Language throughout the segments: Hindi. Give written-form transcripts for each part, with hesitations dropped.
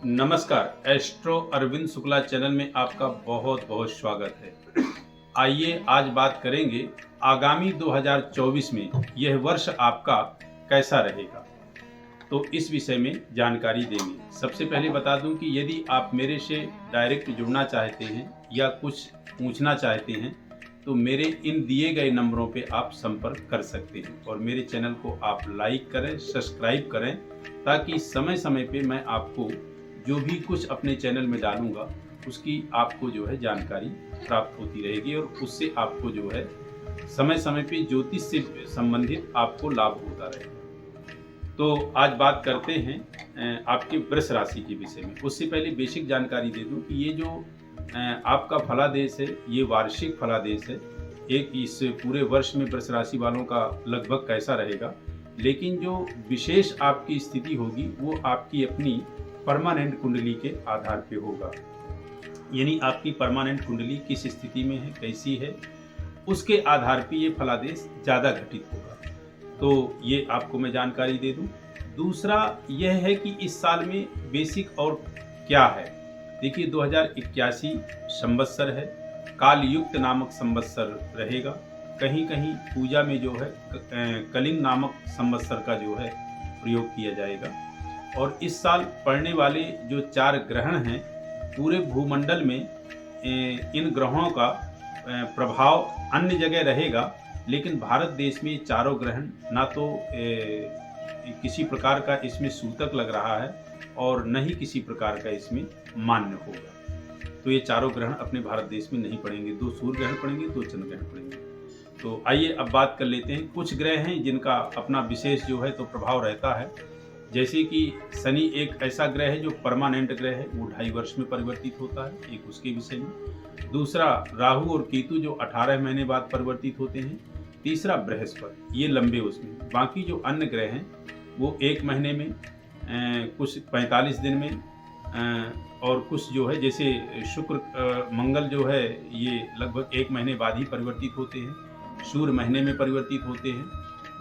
नमस्कार, एस्ट्रो अरविंद शुक्ला चैनल में आपका बहुत बहुत स्वागत है। आइए आज बात करेंगे आगामी 2024 में यह वर्ष आपका कैसा रहेगा, तो इस विषय में जानकारी देंगे। सबसे पहले बता दूं कि यदि आप मेरे से डायरेक्ट जुड़ना चाहते हैं या कुछ पूछना चाहते हैं तो मेरे इन दिए गए नंबरों पे आप संपर्क कर सकते हैं और मेरे चैनल को आप लाइक करें, सब्सक्राइब करें, ताकि समय समय पे मैं आपको जो भी कुछ अपने चैनल में डालूंगा उसकी आपको जो है जानकारी प्राप्त होती रहेगी और उससे आपको जो है समय समय पे ज्योतिष से संबंधित आपको लाभ होता रहेगा। तो आज बात करते हैं आपके वृष राशि के विषय में। उससे पहले बेसिक जानकारी दे दूं कि ये जो आपका फलादेश है ये वार्षिक फलादेश है। एक इस पूरे वर्ष में वृष राशि वालों का लगभग कैसा रहेगा, लेकिन जो विशेष आपकी स्थिति होगी वो आपकी अपनी परमानेंट कुंडली के आधार पे होगा। यानी आपकी परमानेंट कुंडली किस स्थिति में है, कैसी है, उसके आधार पे ये फलादेश ज़्यादा घटित होगा। तो ये आपको मैं जानकारी दे दूं। दूसरा यह है कि इस साल में बेसिक और क्या है। देखिए 2081 संवत्सर है, काल युक्त नामक संवत्सर रहेगा। कहीं कहीं पूजा में जो है कलिंग नामक संवत्सर का जो है प्रयोग किया जाएगा। और इस साल पड़ने वाले जो 4 ग्रहण हैं, पूरे भूमंडल में इन ग्रहों का प्रभाव अन्य जगह रहेगा, लेकिन भारत देश में चारों ग्रहण ना तो किसी प्रकार का इसमें सूतक लग रहा है और न ही किसी प्रकार का इसमें मान्य होगा। तो ये चारों ग्रहण अपने भारत देश में नहीं पड़ेंगे। 2 सूर्य ग्रहण पड़ेंगे, 2 चंद्र ग्रहण पड़ेंगे। तो आइए अब बात कर लेते हैं। कुछ ग्रह हैं जिनका अपना विशेष जो है तो प्रभाव रहता है। जैसे कि शनि एक ऐसा ग्रह है जो परमानेंट ग्रह है, वो 2.5 वर्ष में परिवर्तित होता है, एक उसके विषय में। दूसरा राहु और केतु जो 18 महीने बाद परिवर्तित होते हैं। तीसरा बृहस्पति, ये लंबे उसमें। बाकी जो अन्य ग्रह हैं वो 1 महीने में, कुछ 45 दिन में, और कुछ जो है जैसे शुक्र मंगल जो है ये लगभग 1 महीने बाद ही परिवर्तित होते हैं। सूर्य महीने में परिवर्तित होते हैं।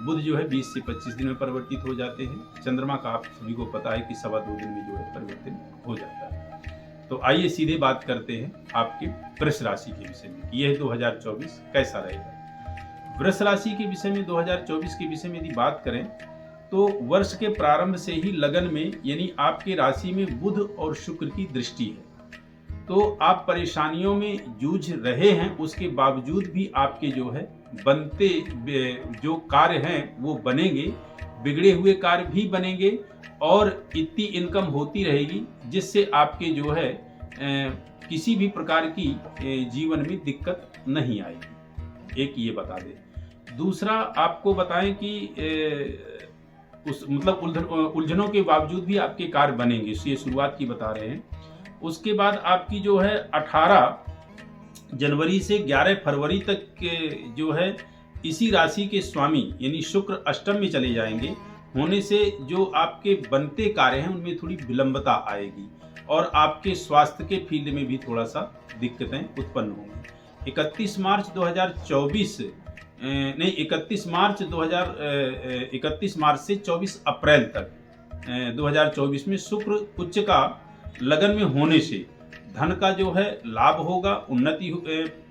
बुध जो है 20 से 25 दिन में परिवर्तित हो जाते हैं। चंद्रमा का आप सभी को पता है कि 2.25 दिन में जो है परिवर्तन हो जाता है। तो आइए सीधे बात करते हैं आपके वृष राशि के विषय में कि यह 2024 कैसा रहेगा। वृष राशि के विषय में 2024 के विषय में यदि बात करें तो वर्ष के प्रारंभ से ही लगन में यानी आपके राशि में बुध और शुक्र की दृष्टि है। तो आप परेशानियों में जूझ रहे हैं, उसके बावजूद भी आपके जो है बनते जो कार्य हैं वो बनेंगे, बिगड़े हुए कार्य भी बनेंगे और इतनी इनकम होती रहेगी जिससे आपके जो है किसी भी प्रकार की जीवन में दिक्कत नहीं आएगी। एक ये बता दें। दूसरा आपको बताएं कि उलझनों के बावजूद भी आपके कार्य बनेंगे, ये शुरुआत की बता रहे हैं। उसके बाद आपकी जो है 18 जनवरी से 11 फरवरी तक के जो है इसी राशि के स्वामी यानी शुक्र अष्टम में चले जाएंगे। होने से जो आपके बनते कार्य हैं उनमें थोड़ी विलंबता आएगी और आपके स्वास्थ्य के फील्ड में भी थोड़ा सा दिक्कतें उत्पन्न होंगी। 31 मार्च से 24 अप्रैल तक 2024 में शुक्र उच्च का लगन में होने से धन का जो है लाभ होगा, उन्नति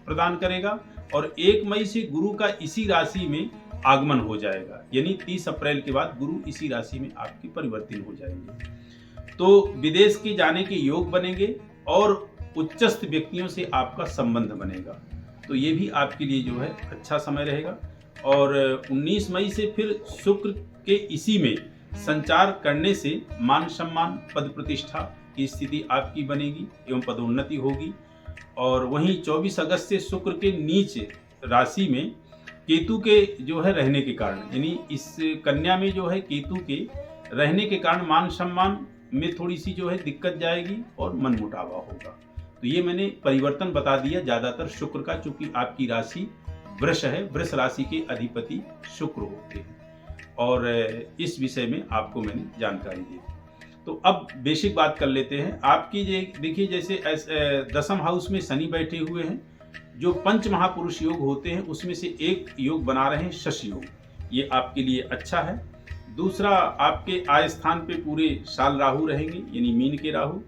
प्रदान करेगा। और 1 मई से गुरु का इसी राशि में आगमन हो जाएगा, यानी 30 अप्रैल के बाद गुरु इसी राशि में आपके परिवर्तित हो जाएंगे। तो विदेश के जाने के योग बनेंगे और उच्चस्थ व्यक्तियों से आपका संबंध बनेगा। तो ये भी आपके लिए जो है अच्छा समय रहेगा। और 19 मई से फिर शुक्र के इसी में संचार करने से मान सम्मान, पद प्रतिष्ठा की स्थिति आपकी बनेगी एवं पदोन्नति होगी। और वहीं 24 अगस्त से शुक्र के नीच राशि में केतु के जो है रहने के कारण, यानी इस कन्या में जो है केतु के रहने के कारण मान सम्मान में थोड़ी सी जो है दिक्कत जाएगी और मनमुटावा होगा। तो ये मैंने परिवर्तन बता दिया ज़्यादातर शुक्र का, चूंकि आपकी राशि वृष है, वृष राशि के अधिपति शुक्र होते हैं और इस विषय में आपको मैंने जानकारी दी। तो अब बेसिक बात कर लेते हैं। आपकी देखिए जैसे 10वें हाउस में शनि बैठे हुए हैं जो पंच महापुरुष योग होते हैं उसमें से एक योग बना रहे हैं शश योग, ये आपके लिए अच्छा है। दूसरा, आपके आय स्थान पे पूरे साल राहु रहेंगे, यानी मीन के राहु,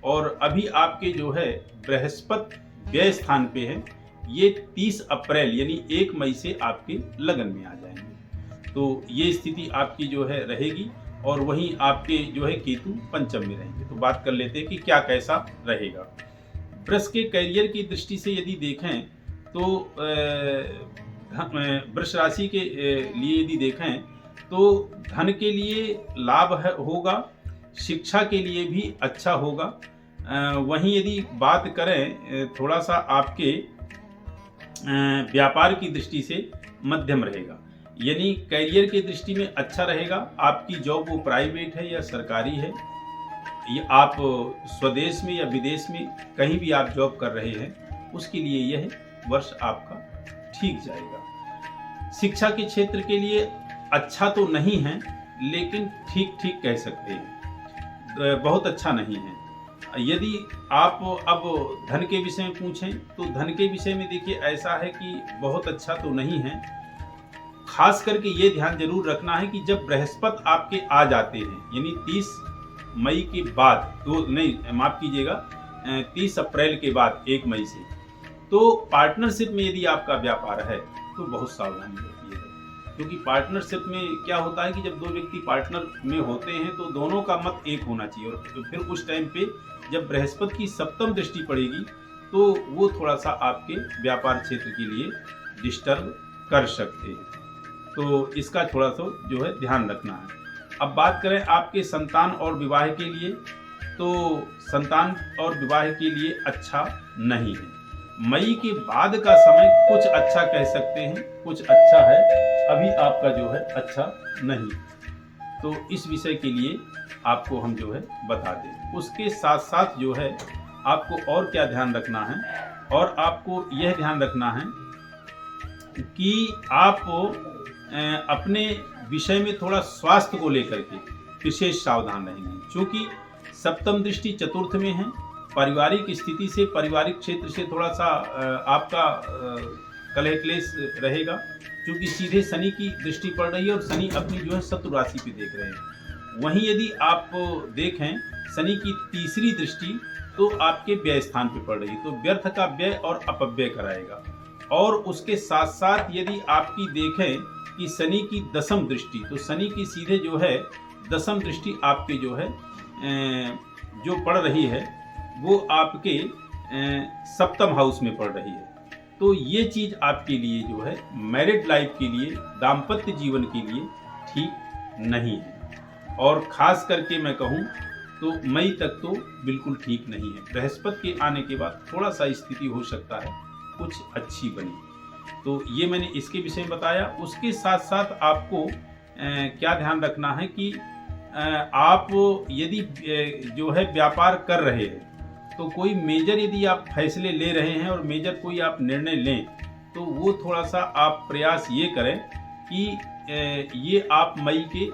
और अभी आपके जो है बृहस्पति व्यय स्थान पे है, ये 30 अप्रैल यानी 1 मई से आपके लगन में आ जाएंगे। तो ये स्थिति आपकी जो है रहेगी, और वहीं आपके जो है केतु पंचम में रहेंगे। तो बात कर लेते हैं कि क्या कैसा रहेगा। वृष के करियर की दृष्टि से यदि देखें तो वृष राशि के लिए यदि देखें तो धन के लिए लाभ होगा, शिक्षा के लिए भी अच्छा होगा। वहीं यदि बात करें थोड़ा सा आपके व्यापार की दृष्टि से मध्यम रहेगा, यानी करियर की दृष्टि में अच्छा रहेगा। आपकी जॉब वो प्राइवेट है या सरकारी है, ये आप स्वदेश में या विदेश में कहीं भी आप जॉब कर रहे हैं, उसके लिए यह वर्ष आपका ठीक जाएगा। शिक्षा के क्षेत्र के लिए अच्छा तो नहीं है, लेकिन ठीक ठीक कह सकते हैं, बहुत अच्छा नहीं है। यदि आप अब धन के विषय में पूछें तो धन के विषय में देखिए ऐसा है कि बहुत अच्छा तो नहीं है। खास करके ये ध्यान जरूर रखना है कि जब बृहस्पति आपके आ जाते हैं, यानी 30 मई के बाद, माफ कीजिएगा 30 अप्रैल के बाद 1 मई से, तो पार्टनरशिप में यदि आपका व्यापार है तो बहुत सावधानी रखिएगा। क्योंकि पार्टनरशिप में क्या होता है कि जब दो व्यक्ति पार्टनर में होते हैं तो दोनों का मत एक होना चाहिए, और फिर उस टाइम पे जब बृहस्पति की सप्तम दृष्टि पड़ेगी तो वो थोड़ा सा आपके व्यापार क्षेत्र के लिए डिस्टर्ब कर सकते हैं। तो इसका थोड़ा सा जो है ध्यान रखना है। अब बात करें आपके संतान और विवाह के लिए, तो संतान और विवाह के लिए अच्छा नहीं है। मई के बाद का समय कुछ अच्छा कह सकते हैं, कुछ अच्छा है, अभी आपका जो है अच्छा नहीं। तो इस विषय के लिए आपको हम जो है बता दें। उसके साथ साथ जो है आपको और क्या ध्यान रखना है, और आपको यह ध्यान रखना है कि आप अपने विषय में थोड़ा स्वास्थ्य को लेकर के विशेष सावधान रहेंगे, क्योंकि सप्तम दृष्टि चतुर्थ में है। पारिवारिक स्थिति से, पारिवारिक क्षेत्र से थोड़ा सा आपका कलह क्लेश रहेगा, क्योंकि सीधे शनि की दृष्टि पड़ रही है और शनि अपनी जो है शत्रु राशि पे देख रहे हैं। वहीं यदि आप देखें शनि की तीसरी दृष्टि तो आपके व्यय स्थान पे पड़ रही है, तो व्यर्थ का व्यय और अपव्यय कराएगा। और उसके साथ साथ यदि आपकी देखें कि शनि की दसम दृष्टि, तो शनि की सीधे जो है दसम दृष्टि आपके जो है जो पड़ रही है वो आपके सप्तम हाउस में पड़ रही है। तो ये चीज़ आपके लिए जो है मैरिड लाइफ के लिए, दाम्पत्य जीवन के लिए ठीक नहीं है। और ख़ास करके मैं कहूँ तो मई तक तो बिल्कुल ठीक नहीं है। बृहस्पति के आने के बाद थोड़ा सा स्थिति हो सकता है कुछ अच्छी बनी। तो ये मैंने इसके विषय में बताया। उसके साथ साथ आपको क्या ध्यान रखना है कि आप यदि जो है व्यापार कर रहे हैं तो कोई मेजर यदि आप फैसले ले रहे हैं और मेजर कोई आप निर्णय लें तो वो थोड़ा सा आप प्रयास ये करें कि ये आप मई के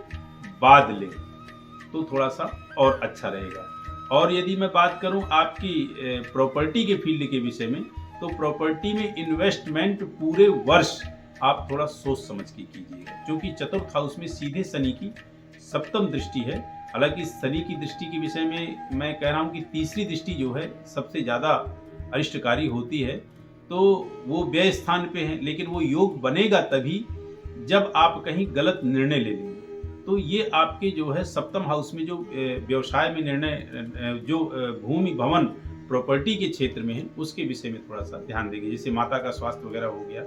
बाद लें तो थोड़ा सा और अच्छा रहेगा। और यदि मैं बात करूं आपकी प्रॉपर्टी के फील्ड के विषय में, तो प्रॉपर्टी में इन्वेस्टमेंट पूरे वर्ष आप थोड़ा सोच समझ के कीजिएगा, क्योंकि चतुर्थ हाउस में सीधे शनि की सप्तम दृष्टि है। हालांकि शनि की दृष्टि के विषय में मैं कह रहा हूँ कि तीसरी दृष्टि जो है सबसे ज़्यादा अरिष्टकारी होती है, तो वो व्यय स्थान पे है, लेकिन वो योग बनेगा तभी जब आप कहीं गलत निर्णय ले लेंगे। तो ये आपके जो है सप्तम हाउस में जो व्यवसाय में निर्णय, जो भूमि भवन प्रॉपर्टी के क्षेत्र में है, उसके विषय में थोड़ा सा ध्यान देंगे। जैसे माता का स्वास्थ्य वगैरह हो गया,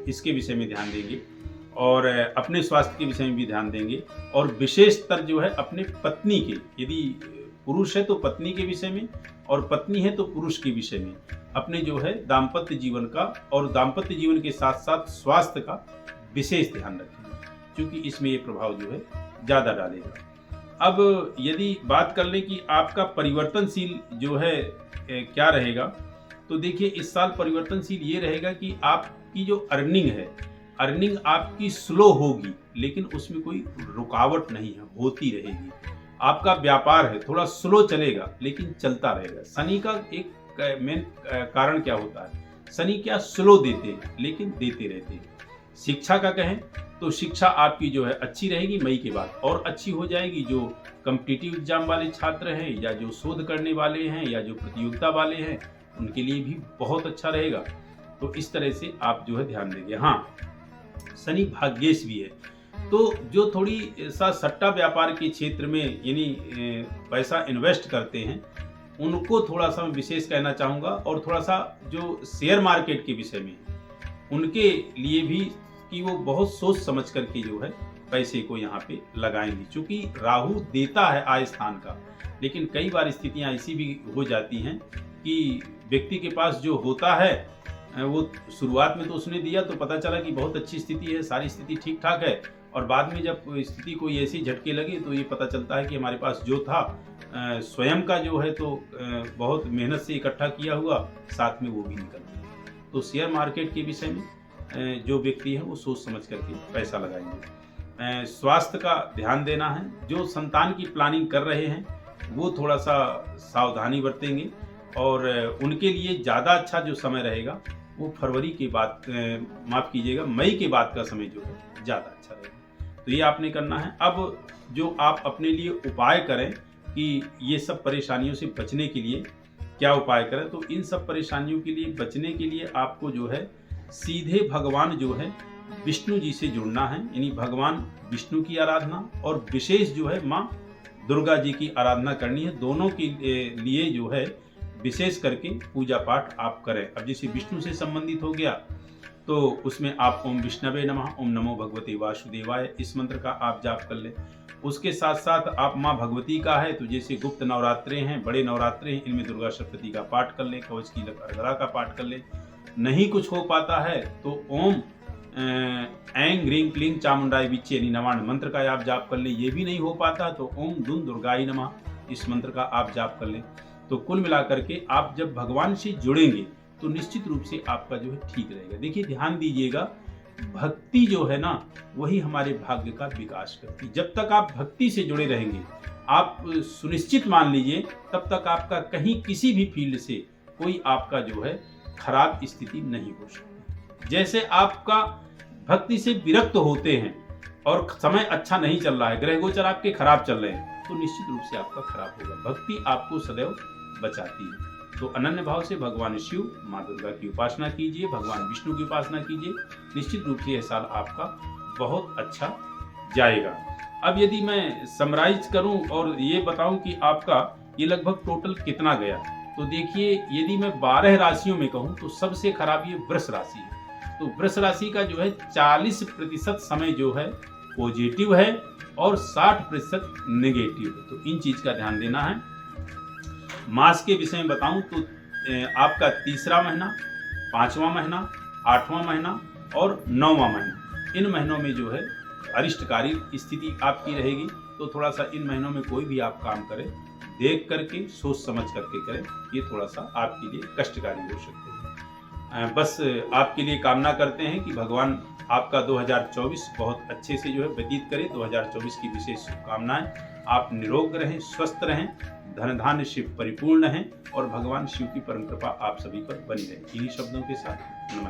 इसके विषय में ध्यान देंगे, और अपने स्वास्थ्य के विषय में भी ध्यान देंगे। और विशेषतर जो है अपने पत्नी के, यदि पुरुष है तो पत्नी के विषय में, और पत्नी है तो पुरुष के विषय में, अपने जो है दाम्पत्य जीवन का और दाम्पत्य जीवन के साथ साथ स्वास्थ्य का विशेष ध्यान रखेंगे, क्योंकि इसमें ये प्रभाव जो है ज़्यादा डालेगा। अब यदि बात कर लें कि आपका परिवर्तनशील जो है क्या रहेगा, तो देखिए इस साल परिवर्तनशील ये रहेगा कि आपकी जो अर्निंग है, अर्निंग आपकी स्लो होगी, लेकिन उसमें कोई रुकावट नहीं है, होती रहेगी। आपका व्यापार है थोड़ा स्लो चलेगा, लेकिन चलता रहेगा। शनि का एक मेन कारण क्या होता है, शनि की दृष्टि पड़ती है, तो शनि की दृष्टि शनि क्या स्लो देते, लेकिन देते रहते। शिक्षा का कहें तो शिक्षा आपकी जो है अच्छी रहेगी, मई के बाद और अच्छी हो जाएगी। जो कॉम्पिटिटिव एग्जाम वाले छात्र हैं या जो शोध करने वाले हैं या जो प्रतियोगिता वाले हैं, उनके लिए भी बहुत अच्छा रहेगा। तो इस तरह से आप जो है ध्यान देंगे। हाँ, शनि भाग्येश भी है, तो जो थोड़ी सा सट्टा व्यापार के क्षेत्र में यानी पैसा इन्वेस्ट करते हैं, उनको थोड़ा सा मैं विशेष कहना चाहूँगा। और थोड़ा सा जो शेयर मार्केट के विषय में, उनके लिए भी कि वो बहुत सोच समझ करके जो है पैसे को यहाँ पे लगाएंगे। चूंकि राहु देता है आय स्थान का, लेकिन कई बार स्थितियाँ ऐसी भी हो जाती हैं कि व्यक्ति के पास जो होता है वो शुरुआत में तो उसने दिया तो पता चला कि बहुत अच्छी स्थिति है, सारी स्थिति ठीक ठाक है, और बाद में जब स्थिति कोई ऐसी झटके लगे तो ये पता चलता है कि हमारे पास जो था स्वयं का जो है तो बहुत मेहनत से इकट्ठा किया हुआ, साथ में वो भी निकल गया। तो शेयर मार्केट के विषय में जो व्यक्ति है वो सोच समझ करके पैसा लगाएंगे। स्वास्थ्य का ध्यान देना है। जो संतान की प्लानिंग कर रहे हैं वो थोड़ा सा सावधानी बरतेंगे, और उनके लिए ज़्यादा अच्छा जो समय रहेगा वो फरवरी के बाद, माफ़ कीजिएगा, मई के बाद का समय जो है ज़्यादा अच्छा रहेगा। तो ये आपने करना है। अब जो आप अपने लिए उपाय करें कि ये सब परेशानियों से बचने के लिए क्या उपाय करें, तो इन सब परेशानियों के लिए बचने के लिए आपको जो है सीधे भगवान जो है विष्णु जी से जुड़ना है। यानी भगवान विष्णु की आराधना और विशेष जो है माँ दुर्गा जी की आराधना करनी है। दोनों के लिए जो है विशेष करके पूजा पाठ आप करें। अब जैसे विष्णु से संबंधित हो गया तो उसमें आप ओम विष्णवे नमः, ओम नमो भगवते वासुदेवाय, इस मंत्र का आप जाप कर लें। उसके साथ साथ आप माँ भगवती का है तो जैसे गुप्त नवरात्रे हैं, बड़े नवरात्रे हैं, इनमें दुर्गा सप्तशती का पाठ कर लें, कवच की अर्घरा का पाठ कर लें। नहीं कुछ हो पाता है तो ओम ऐं ह्रीं क्लीं चामुंडाय विच्चे यानी नवाण मंत्र का आप जाप कर लें। ये भी नहीं हो पाता तो ओम दुन दुर्गाई नमः, इस मंत्र का आप जाप कर लें। तो कुल मिलाकर के आप जब भगवान से जुड़ेंगे तो निश्चित रूप से आपका जो है ठीक रहेगा। देखिए, ध्यान दीजिएगा, भक्ति जो है ना वही हमारे भाग्य का विकास करती है। जब तक आप भक्ति से जुड़े रहेंगे, आप सुनिश्चित मान लीजिए, तब तक आपका कहीं किसी भी फील्ड से कोई आपका जो है खराब स्थिति नहीं हो सकती। जैसे आपका भक्ति से विरक्त होते हैं और समय अच्छा नहीं चल रहा है, ग्रह गोचर आपके खराब चल रहे हैं, तो निश्चित रूप से आपका खराब होगा। भक्ति आपको सदैव बचाती है। तो अनन्य भाव से भगवान शिव, माँ दुर्गा की उपासना कीजिए, भगवान विष्णु की उपासना कीजिए। निश्चित रूप से यह साल आपका बहुत अच्छा जाएगा। अब यदि मैं समराइज करूं और ये बताऊं कि आपका ये लगभग टोटल कितना गया, तो देखिए, यदि मैं 12 राशियों में कहूं तो सबसे खराब ये वृष राशि है। तो वृष राशि का जो है 40% समय जो है पॉजिटिव है और 60% नेगेटिव है। तो इन चीज का ध्यान देना है। मास के विषय में बताऊं तो आपका 3रा महीना, 5वां महीना, 8वां महीना और 9वां महीना, इन महीनों में जो है अरिष्टकारी स्थिति आपकी रहेगी। तो थोड़ा सा इन महीनों में कोई भी आप काम करें, देख करके सोच समझ करके करें, ये थोड़ा सा आपके लिए कष्टकारी हो सकते हैं। बस आपके लिए कामना करते हैं कि भगवान आपका 2024 बहुत अच्छे से जो है व्यतीत करे। 2024 की विशेष शुभकामनाएं। आप निरोग रहें, स्वस्थ रहें, धन धान्य से परिपूर्ण हैं और भगवान शिव की परम कृपा आप सभी पर बनी रहे। इन्हीं शब्दों के साथ नमस्कार।